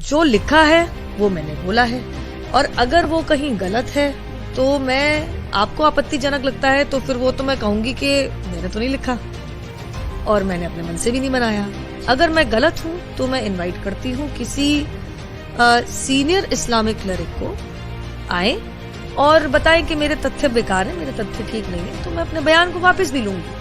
جو لکھا ہے وہ میں نے بولا ہے، اور اگر وہ کہیں غلط ہے تو میں آپ کو آپتی جنک لگتا ہے تو پھر وہ تو میں کہوں گی کہ میں نے تو نہیں لکھا اور میں نے اپنے من سے بھی نہیں بنایا. اگر میں غلط ہوں تو میں انوائٹ کرتی ہوں کسی سینئر اسلامک کلرک کو آئیں اور بتائیں کہ میرے تتھیہ بیکار ہیں، میرے تتھیہ ٹھیک نہیں ہیں، تو میں اپنے بیان کو واپس بھی لوں گی.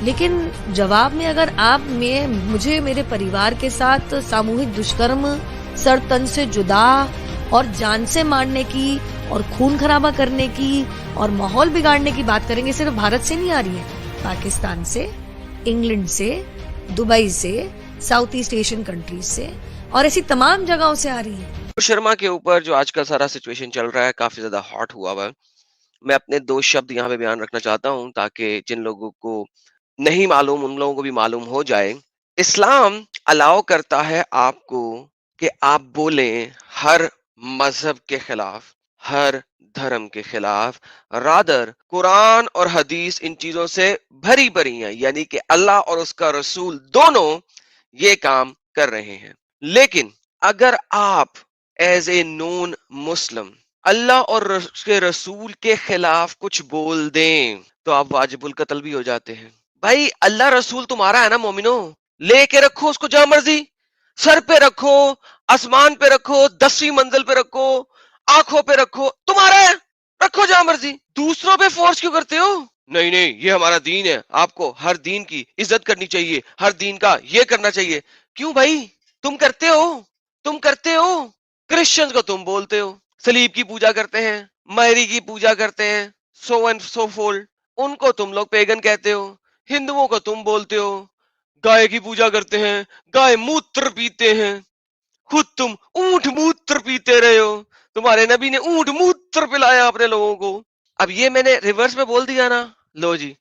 لیکن جواب میں اگر آپ مجھے میرے پریوار کے ساتھ ساموہک دشکرم، سر تن سے جدا اور جان سے مارنے کی اور خون خرابہ کرنے کی اور ماحول بگاڑنے کی بات کریں گے، صرف بھارت سے نہیں آ رہی ہے، پاکستان سے، انگلینڈ سے، دبئی سے، ساؤتھ ایسٹ ایشین کنٹریز سے اور ایسی تمام جگہوں سے آ رہی ہے. شرما کے اوپر جو آج کا سارا سچویشن چل رہا ہے کافی زیادہ ہاٹ ہوا ہوا ہے. میں اپنے 2 شبد یہاں پہ بیان رکھنا چاہتا ہوں تاکہ جن لوگوں کو نہیں معلوم ان لوگوں کو بھی معلوم ہو جائے. اسلام الاؤ کرتا ہے آپ کو کہ آپ بولیں ہر مذہب کے خلاف، ہر دھرم کے خلاف. رادر قرآن اور حدیث ان چیزوں سے بھری پڑی ہیں، یعنی کہ اللہ اور اس کا رسول دونوں یہ کام کر رہے ہیں. لیکن اگر آپ ایز اے نون مسلم اللہ اور اس کے رسول کے خلاف کچھ بول دیں تو آپ واجب القتل بھی ہو جاتے ہیں. بھائی اللہ رسول تمہارا ہے نا مومنو، لے کے رکھو اس کو جہاں مرضی، سر پہ رکھو، آسمان پہ رکھو، 10ویں منزل پہ رکھو، آنکھوں پہ رکھو، تمہارا ہے، رکھو جہاں مرضی. دوسروں پہ فورس کیوں کرتے ہو؟ نہیں یہ ہمارا دین ہے، آپ کو ہر دین کی عزت کرنی چاہیے، ہر دین کا یہ کرنا چاہیے. کیوں بھائی؟ تم کرتے ہو کرسچنز کو تم بولتے ہو صلیب کی پوجا کرتے ہیں، میری کی پوجا کرتے ہیں، سو اینڈ سو فولڈ، ان کو تم لوگ پیگن کہتے ہو. ہندوؤں کو تم بولتے ہو گائے کی پوجا کرتے ہیں، گائے موتر پیتے ہیں. خود تم اونٹ موتر پیتے رہے ہو، تمہارے نبی نے اونٹ موتر پلایا اپنے لوگوں کو. اب یہ میں نے ریورس میں بول دیا نا، لو جی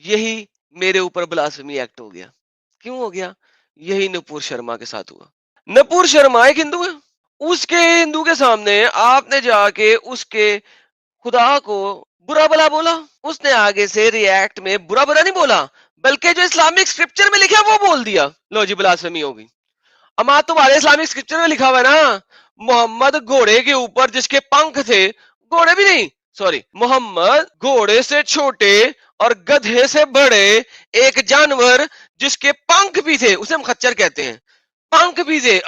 یہی میرے اوپر بلاسفمی ایکٹ ہو گیا. کیوں ہو گیا؟ یہی نپور شرما کے ساتھ ہوا. نپور شرما ایک ہندو ہے، اس کے ہندو کے سامنے آپ نے جا کے اس کے خدا کو برا بلا بولا. اس نے آگے سے ریاکٹ میں برا نہیں بولا، بلکہ جو اسلامک اسکرپچر میں لکھا وہ بول دیا. لو جی بلاسفمی ہوگی. اما تمہارے اسلامک اسکرپچر میں لکھا ہوا ہے نا، محمد گھوڑے کے اوپر جس کے پنکھ تھے، گھوڑے بھی نہیں سوری، محمد گھوڑے سے چھوٹے اور گدھے سے بڑے ایک جانور جس کے پنکھ بھی تھے، اسے ہم خچر کہتے ہیں، پنکھ بھی تھے،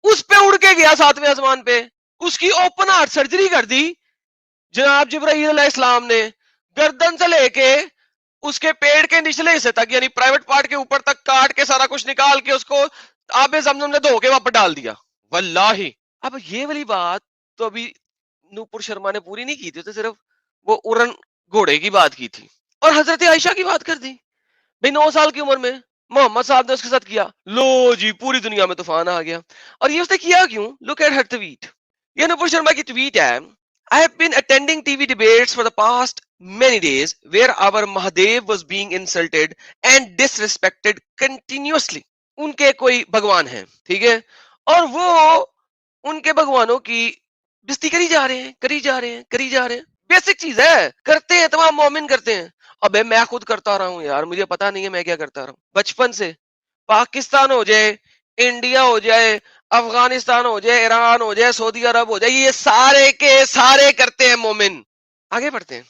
اس پہ اڑ کے گیا 7ویں آسمان پہ. اس کی اوپن ہارٹ سرجری کر دی جناب جبرائیل علیہ السلام نے، گردن سے لے کے اس کے پیڑ کے نچلے حصے تک، یعنی پرائیویٹ پارٹ کے اوپر تک کاٹ کے سارا کچھ نکال کے اس کو آب زمزم نے دھو کے واپس ڈال دیا. واللہ اب یہ والی بات تو ابھی نوپور شرما نے پوری نہیں کی تھی، تو صرف وہ ارن گھوڑے کی بات کی تھی اور حضرت عائشہ کی بات کر دی. بھائی 9 سال کی عمر میں محمد صاحب نے اس کے ساتھ کیا، لو جی پوری دنیا میں طوفان آ گیا. اور یہ اس نے کیا کیوں؟ Look at her tweet. یہ نپور شرما کی ٹویٹ ہے: I have been attending TV debates for the past many days where our Mahadev was being insulted and disrespected continuously. ان کے کوئی بھگوان ہیں، ٹھیک ہے، اور وہ ان کے بھگوانوں کی بستی کری جا رہے ہیں. بیسک چیز ہے، کرتے ہیں، تمام مومن کرتے ہیں. ابے میں خود کرتا رہا ہوں یار، مجھے پتا نہیں ہے میں کیا کرتا رہا ہوں بچپن سے. پاکستان ہو جائے، انڈیا ہو جائے، افغانستان ہو جائے، ایران ہو جائے، سعودی عرب ہو جائے، یہ سارے کے سارے کرتے ہیں مومن. آگے بڑھتے ہیں.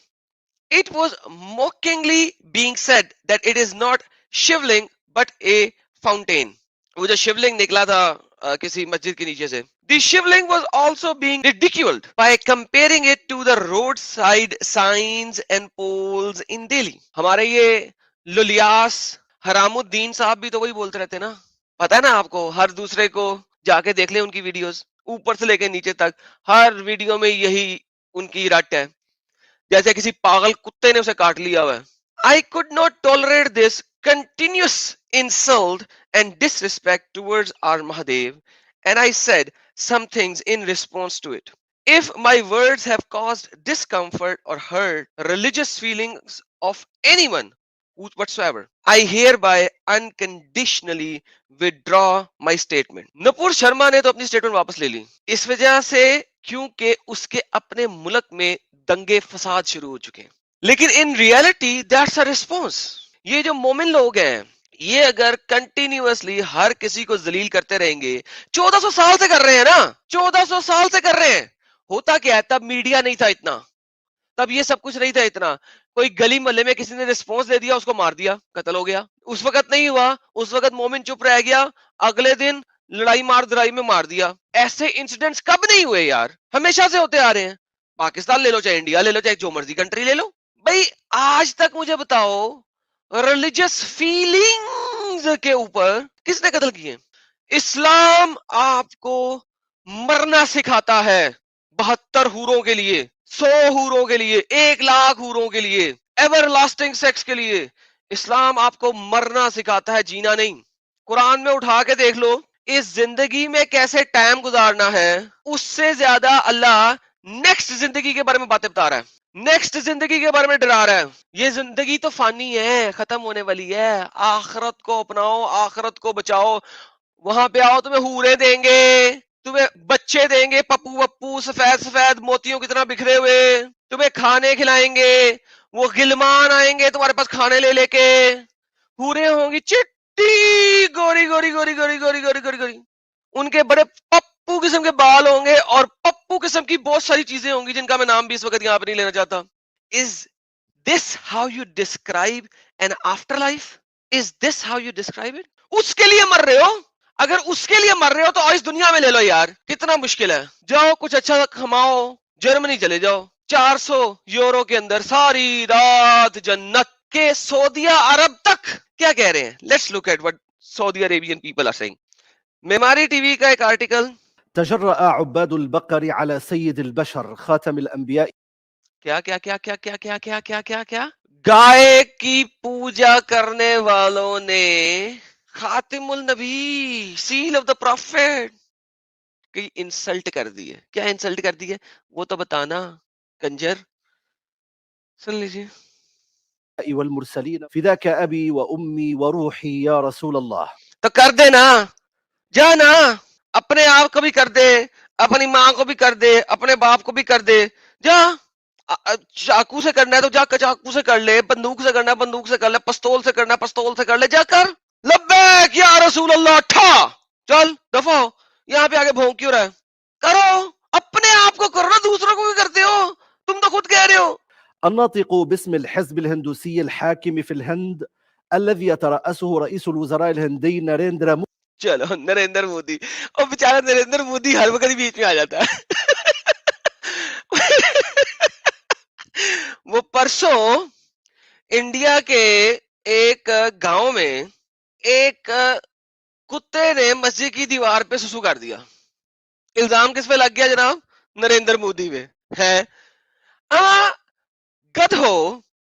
It was mockingly being said that it is not shivling but a fountain. وہ جو شیولنگ نکلا تھا کسی مسجد کے نیچے سے، the shivling was also being ridiculed by comparing it to the roadside signs and poles in Delhi. ہمارے یہ للیاس حرام الدین صاحب بھی تو وہی بولتے رہتے نا، پتا ہے نا آپ کو، ہر دوسرے کو جا کے دیکھ لیں ان کی ویڈیوز اوپر سے لے کے نیچے تک، ہر ویڈیو میں یہی ان کی رٹ ہے، جیسے کسی پاگل کتے نے اسے کاٹ لیا ہوا ہے. I could not tolerate this continuous insult and disrespect towards our Mahadev, and I said some things in response to it. If my words have caused discomfort or hurt religious feelings of anyone whatsoever, I hereby unconditionally withdraw my statement. Nupur Sharma نے تو اپنی statement واپس لے لی اس وجہ سے کیونکہ اس کے اپنے ملک میں دنگے فساد شروع ہو چکے ہیں. لیکن in reality that's a response. یہ جو مومن لوگ ہیں یہ اگر کنٹینیوسلی ہر کسی کو ذلیل کرتے رہیں گے، 1400 سال سے کر رہے ہیں نا، 1400 سال سے کر رہے ہیں. ہوتا کیا ہے، تب میڈیا نہیں تھا اتنا، تب یہ سب کچھ نہیں تھا اتنا. کوئی گلی محلے میں کسی نے رسپانس دے دیا، اس کو مار دیا، قتل ہو گیا. اس وقت نہیں ہوا، اس وقت مومن چپ رہ گیا، اگلے دن لڑائی مار درائی میں مار دیا. ایسے انسیڈنٹس کب نہیں ہوئے یار، ہمیشہ سے ہوتے آ رہے ہیں. پاکستان لے لو، چاہے انڈیا لے لو، چاہے جو مرضی کنٹری لے لو. بھائی آج تک مجھے بتاؤ ریلیجس فیلنگز کے اوپر کس نے قتل کیے؟ اسلام آپ کو مرنا سکھاتا ہے، 72 حوروں کے لیے، 100 حوروں کے لیے، 1,00,000 حوروں کے لیے، ایور لاسٹنگ سیکس کے لیے. اسلام آپ کو مرنا سکھاتا ہے، جینا نہیں. قرآن میں اٹھا کے دیکھ لو، اس زندگی میں کیسے ٹائم گزارنا ہے، اس سے زیادہ اللہ نیکسٹ زندگی کے بارے میں باتیں بتا رہا ہے، نیکسٹ زندگی کے بارے میں ڈرا رہا ہے. یہ زندگی تو فانی ہے، ختم ہونے والی ہے، آخرت کو اپناؤ، آخرت کو بچاؤ. وہاں پہ آؤ، تمہیں حوریں دیں گے، تمہیں بچے دیں گے، پپو وپو سفید سفید موتیوں کی طرح بکھرے ہوئے، تمہیں کھانے کھلائیں گے، وہ غلمان آئیں گے تمہارے پاس کھانے لے لے کے، حوریں ہوں گی چٹی گوری گوری گوری گوری گوری گوری گوری گوری، ان کے بڑے پپو قسم کے بال ہوں گے، اور پپو قسم کی بہت ساری چیزیں ہوں گی جن کا میں نام بھی اس وقت یہاں پہ نہیں لینا چاہتا. Is this how you describe an afterlife? Is this how you describe it? اس کے لیے مر رہے ہو، اگر اس کے لیے مر رہے ہو تو اس دنیا میں لے لو یار، کتنا مشکل ہے. جاؤ کچھ اچھا کھماؤ، جرمنی چلے جاؤ، 400 یورو کے اندر ساری رات جنت. کے سعودیہ عرب تک کیا کہہ رہے ہیں؟ Let's look at what Saudi Arabian people are seeing. معماری ٹی وی کا ایک آرٹیکل. تجرأ عباد البقر على سيد البشر خاتم الأنبياء. کیا کیا کیا کیا کیا کیا کیا کیا کیا کیا گائے کی پوجا کرنے والوں نے خاتم النبی، سیل آف دا پروفیٹ کی انسلٹ کر دی ہے. کیا انسلٹ کر دی ہے وہ تو بتانا کنجر. سن لیجیے. والمرسلين فداك أبي وأمي وروحي يا رسول الله. تو کر دے نا، جا نا، اپنے آپ کو بھی کر دے، اپنی ماں کو بھی کر دے، اپنے باپ کو بھی کر دے. جا، چاقو سے کرنا ہے تو جا چاقو سے کر لے، بندوق سے کرنا ہے بندوق سے کر لے، پستول سے کرنا ہے پستول سے کر لے، جا کر. لبیک یا رسول اللہ، ٹھا چل دفع ہو، یہاں پہ آگے بھونک کیوں رہا ہے؟ کرو، اپنے آپ کو کرو نا، دوسروں کو بھی کرتے ہو، تم تو خود کہہ رہے ہو. الناطق باسم الحزب الهندوسي الحاكم في الهند الذي يترأسه رئيس الوزراء الهندي ناريندرا مودي. چلو نریندر مودی، اور بیچارہ نریندر مودی ہر وقت بیچ میں آ جاتا ہے. وہ پرسوں انڈیا کے ایک گاؤں میں ایک کتے نے مسجد کی دیوار پہ سسو کر دیا. الزام کس پہ لگ گیا جناب؟ نریندر مودی پہ ہے. گد ہو،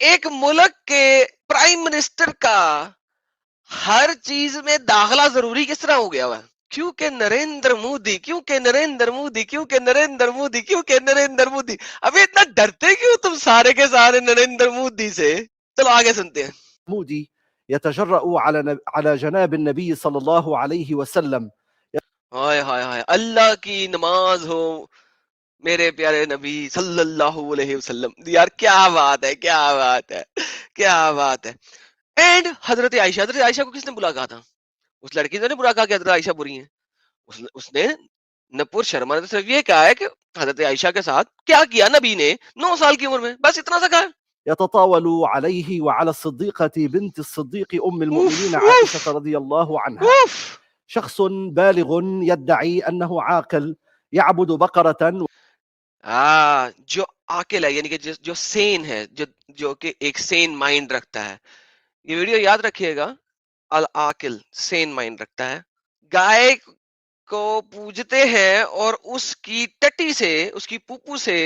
ایک ملک کے پرائم منسٹر کا ہر چیز میں داخلہ ضروری کس طرح ہو گیا ہوا؟ کیونکہ نریندر مودی، کیونکہ نریندر مودی، کیونکہ نریندر مودی، کیونکہ نریندر مودی. ابھی اتنا ڈرتے کیوں تم سارے کے سارے نریندر مودی سے؟ چلو آگے سنتے ہیں. مودي يتجرأ على جناب النبي صلى الله عليه وسلم. ہائے ہائے ہائے، اللہ کی نماز ہو میرے پیارے نبی صلی اللہ علیہ وسلم. یار کیا بات ہے، کیا بات ہے، کیا بات ہے. اینڈ حضرت عائشہ کو کس نے برا کہا تھا؟ اس لڑکی نے برا کہا کہ حضرت عائشہ بری ہیں. اس نے نپور شرما نے صرف یہ کہا ہے کہ حضرت عائشہ کے ساتھ کیا کیا نبی نے 9 سال کی عمر میں، بس اتنا سا کہا. يتطاول عليه وعلى الصديقة بنت الصديق أم المؤمنين عائشة رضي الله عنها. شخص بالغ يدعي أنه عاقل يعبد بقرة. جو عاقل ہے یعنی کہ جو سین ہے، جو کہ ایک سین مائنڈ رکھتا ہے. یہ ویڈیو یاد رکھیے گا، العاقل سین مائنڈ رکھتا ہے. گائے کو پوجتے ہیں اور اس کی ٹٹی سے، اس کی پوپو سے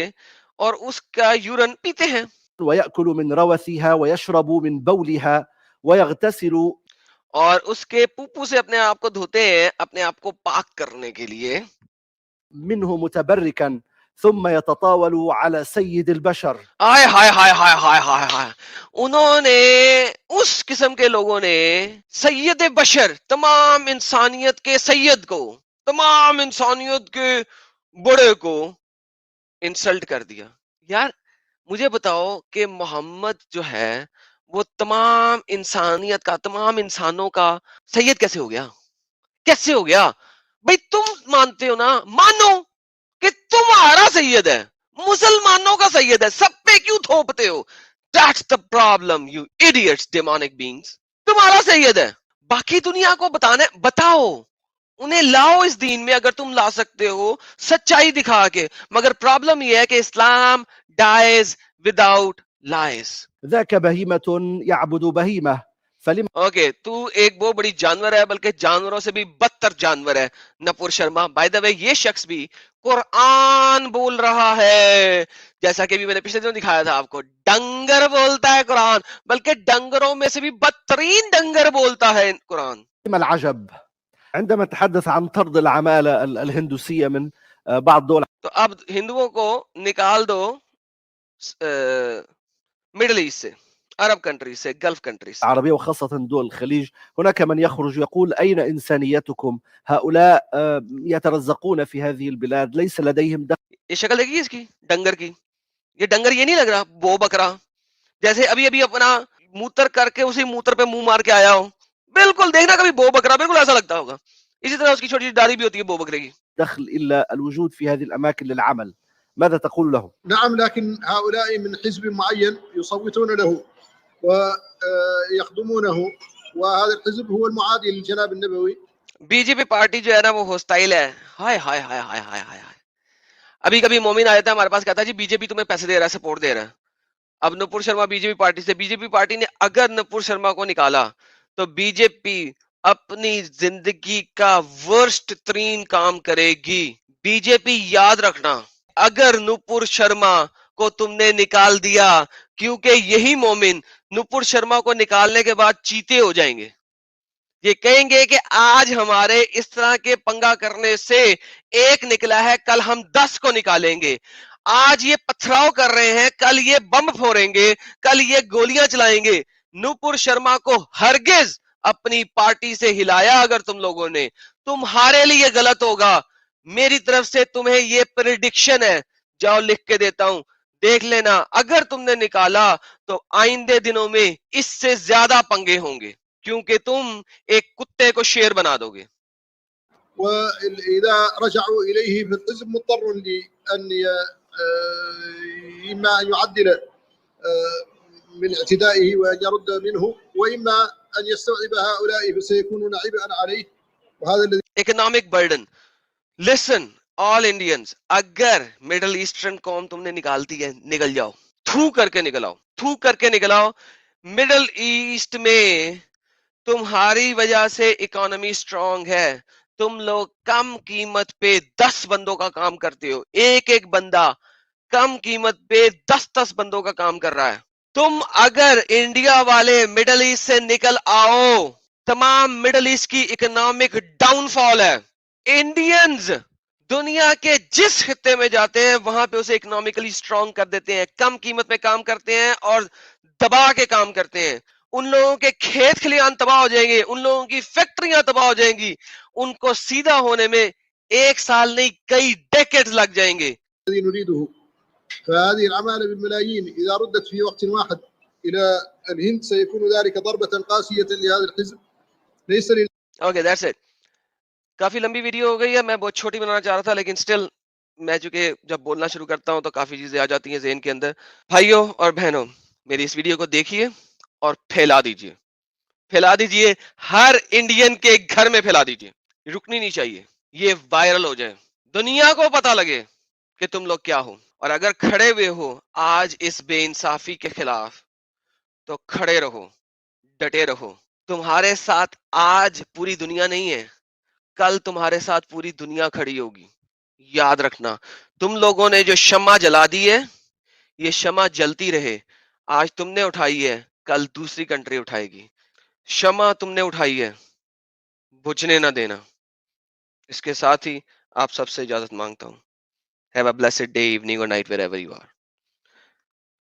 اور اس کا یورن پیتے ہیں. ويأكل من روثها ويشرب من بولها ويغتسل. اور اس کے پوپو سے اپنے آپ کو دھوتے ہیں، اپنے آپ کو پاک کرنے کے لیے. منه متبركا ثم يتطاول على سيد البشر. ہائے ہائے ہائے ہائے ہائے ہائے ہائے، انہوں نے، اس قسم کے لوگوں نے سید بشر، تمام انسانیت کے سید کو، تمام انسانیت کے بڑے کو انسلٹ کر دیا. یار مجھے بتاؤ کہ محمد جو ہے وہ تمام انسانیت کا، تمام انسانوں کا سید کیسے ہو گیا؟ کیسے ہو گیا؟ بھائی تم مانتے ہو نا، مانو کہ تمہارا سید ہے، مسلمانوں کا سید ہے، سب پہ کیوں تھوپتے ہو؟ That's the problem, you idiots, demonic beings. تمہارا سید ہے، باقی دنیا کو بتاؤ، انہیں لاؤ اس دین میں اگر تم لا سکتے ہو، سچائی دکھا کے. مگر پرابلم یہ ہے کہ اسلام dies without lies. ذاك بهيمة يعبد بهيمة فلم اوکے تو ایک بہت بڑی جانور ہے، بلکہ جانوروں سے بھی بدتر جانور ہے نپور شرما. بائی دا وے یہ شخص بھی قرآن بول رہا ہے، جیسا کہ بھی میں نے پچھلے دنوں دکھایا تھا آپ کو. ڈنگر بولتا ہے قرآن، بلکہ ڈنگروں میں سے بھی بدترین ڈنگر بولتا ہے قرآن. العجب عندما تحدث عن طرد العمالة الهندوسية من بعض دول تو اب ہندوؤں کو نکال دو مڈل ایسٹ سے، عرب کنٹریز سے، گلف کنٹریز سے. العربية وخاصة دول الخليج. هناك من يخرج يقول أين إنسانيتكم؟ هؤلاء يترزقون في هذه البلاد، ليس لديهم دخل. یہ شکل دیکھیے اس کی ڈنگر کی، یہ ڈنگر یہ نہیں لگ رہا بو بکرا، جیسے ابھی ابھی اپنا موتر کر کے اسی موتر پہ منہ مار کے آیا ہو. بالکل دیکھنا کبھی بو بکرا، بالکل ایسا لگتا ہوگا. اسی طرح اس کی چھوٹی داڑھی بھی ہوتی ہے بو بکرے کی. دخل إلا الوجود في هذه الأماكن للعمل. ماذا تقول لهم؟ نعم، لكن هؤلاء من حزب معين يصوتون له ويخدمونه، وهذا الحزب هو المعادي للجناب النبوي. بی جے پی پارٹی جو ہے نا وہ ہوسٹائل ہے. ہائے ہائے ہائے ہائے ہائے ہائے. ابھی کبھی مومن آیا تھا ہمارے پاس، کہتا جی بی جے پی تمہیں پیسے دے رہا ہے، سپورٹ دے رہا ہے. اب Nupur Sharma B J P party سے، بی جے پی پارٹی نے اگر نپور شرما کو نکالا تو بی جے پی اپنی زندگی کا ورسٹ ترین کام کرے گی. بی جے پی یاد رکھنا، اگر نپور شرما کو تم نے نکال دیا، کیونکہ یہی مومن نپور شرما کو نکالنے کے بعد چیتے ہو جائیں گے. یہ کہیں گے کہ آج ہمارے اس طرح کے پنگا کرنے سے ایک نکلا ہے، کل ہم 10 کو نکالیں گے. آج یہ پتھراؤ کر رہے ہیں، کل یہ بم پھوڑیں گے، کل یہ گولیاں چلائیں گے. نپور شرما کو ہرگز اپنی پارٹی سے ہلایا اگر تم لوگوں نے، تمہارے لیے غلط ہوگا. میری طرف سے تمہیں یہ پریڈکشن ہے، جاؤ لکھ کے دیتا ہوں، دیکھ لینا. اگر تم نے نکالا تو آئندے دنوں میں اس سے زیادہ پنگے ہوں گے، کیونکہ تم ایک کتے کو شیر بنا دو گے. وإذا رجعوا إليه في الحزب مضطر لأن إما أن يعدل من اعتدائه وأن يرد منه، وإما أن يستوعب هؤلاء فسيكونون عبئا عليه. وهذا الذي اکنامک برڈن. لسن آل انڈینز، اگر مڈل ایسٹرن قوم تم نے نکالتی ہے، نکل جاؤ، تھو کر کے نکل آؤ، تھو کر کے نکل آؤ. مڈل ایسٹ میں تمہاری وجہ سے اکانومی سٹرونگ ہے. تم لوگ کم قیمت پہ 10 بندوں کا کام کرتے ہو، ایک ایک بندہ کم قیمت پہ 10 بندوں کا کام کر رہا ہے. تم اگر انڈیا والے مڈل ایسٹ سے نکل آؤ، تمام مڈل ایسٹ کی اکنامک ڈاؤن فال ہے. انڈینز دنیا کے جس خطے میں جاتے ہیں وہاں پہ اسے اکنامکلی سٹرونگ کر دیتے ہیں، کم قیمت پہ کام کرتے ہیں اور دبا کے کام کرتے ہیں. ان لوگوں کے کھیت کھلیان تباہ ہو جائیں گے، ان لوگوں کی فیکٹریاں تباہ ہو جائیں گی، ان کو سیدھا ہونے میں 1 سال نہیں کئی ڈیکیڈز لگ جائیں گے. نريده. فهذه العمالة بالملايين إذا ردت في وقت واحد إلى الهند سيكون ذلك ضربة قاسية لهذا الحزب. ليس اوکے دیٹس اٹ. کافی لمبی ویڈیو ہو گئی ہے، میں بہت چھوٹی بنانا چاہ رہا تھا، لیکن سٹل میں چونکہ جب بولنا شروع کرتا ہوں تو کافی چیزیں آ جاتی ہیں ذہن کے اندر. بھائیوں اور بہنوں، میری اس ویڈیو کو دیکھیے اور پھیلا دیجیے، پھیلا دیجیے، ہر انڈین کے گھر میں پھیلا دیجیے. رکنی نہیں چاہیے، یہ وائرل ہو جائے، دنیا کو پتا لگے کہ تم لوگ کیا ہو. اور اگر کھڑے ہوئے ہو آج اس بے انصافی کے خلاف تو کھڑے رہو، ڈٹے رہو. تمہارے ساتھ آج پوری دنیا نہیں ہے، کل تمہارے ساتھ پوری دنیا کھڑی ہوگی. یاد رکھنا، تم لوگوں نے جو شمع جلا دی ہے، یہ شمع جلتی رہے. آج تم نے اٹھائی ہے، کل دوسری کنٹری اٹھائے گی. شمع تم نے اٹھائی ہے، بجھنے نہ دینا. اس کے ساتھ ہی آپ سب سے اجازت مانگتا ہوں. Have a blessed day, evening or night wherever you are.